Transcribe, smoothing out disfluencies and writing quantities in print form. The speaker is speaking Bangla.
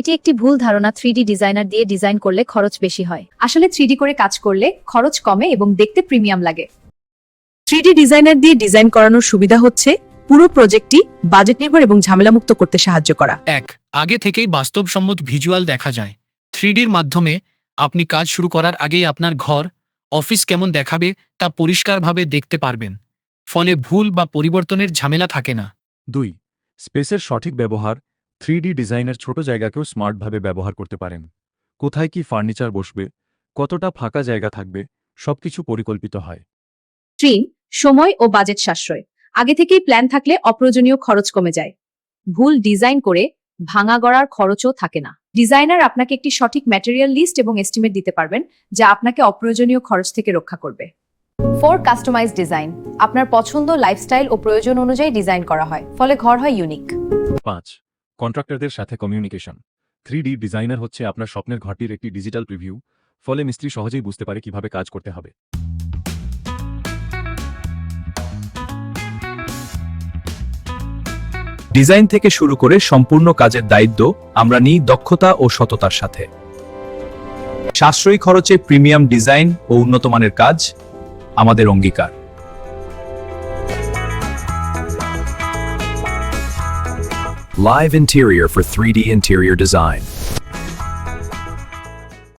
এটি একটি ভুল ধারণা। 3D ডিজাইনার দিয়ে ডিজাইন করলে খরচ বেশি হয়। আসলে 3D করে কাজ করলে খরচ কমে এবং দেখতে প্রিমিয়াম লাগে। 3D ডিজাইনার দিয়ে ডিজাইন করানোর সুবিধা হচ্ছে পুরো প্রজেক্টটি বাজেট নির্ভর এবং ঝামেলামুক্ত করতে সাহায্য করা। আগে থেকেই বাস্তবসম্মত ভিজুয়াল দেখা যায়। 3Dর মাধ্যমে আপনি কাজ শুরু করার আগেই আপনার ঘর, অফিস কেমন দেখাবে তা পরিষ্কারভাবে দেখতে পারবেন। ফলে ভুল বা পরিবর্তনের ঝামেলা থাকে না। 2. স্পেসের সঠিক ব্যবহার। 3D ডিজাইনের ছোট জায়গাকেও স্মার্টভাবে ব্যবহার করতে পারেন। কোথায় কি ফার্নিচার বসবে, কতটা ফাঁকা জায়গা থাকবে, সবকিছু পরিকল্পিত হয়। 3. সময় ও বাজেট সাশ্রয়। আগে থেকেই প্ল্যান থাকলে অপ্রয়োজনীয় খরচ কমে যায়। ভুল ডিজাইন করে ভাঙা গড়ার খরচও থাকে না। ডিজাইনার আপনাকে একটি সঠিক ম্যাটেরিয়াল লিস্ট এবং এস্টিমেট দিতে পারবেন, যা আপনাকে অপ্রয়োজনীয় খরচ থেকে রক্ষা করবে। 4. Customize design. আপনার পছন্দ, লাইফস্টাইল ও প্রয়োজন অনুযায়ী ডিজাইন করা হয়, ফলে ঘর হয় ইউনিক। 5. কন্ট্রাক্টরদের সাথে কমিউনিকেশন। 3D ডিজাইনার হচ্ছে আপনার স্বপ্নের ঘরটির একটি ডিজিটাল প্রিভিউ, ফলে মিস্ত্রি সহজেই বুঝতে পারে কিভাবে কাজ করতে হবে। ডিজাইন থেকে শুরু করে সম্পূর্ণ কাজের দায়িত্ব আমরা নিই দক্ষতা ও সততার সাথে। সাশ্রয়ী খরচে প্রিমিয়াম ডিজাইন ও উন্নত মানের কাজ আমাদের অঙ্গীকার। Live interior for 3D interior design.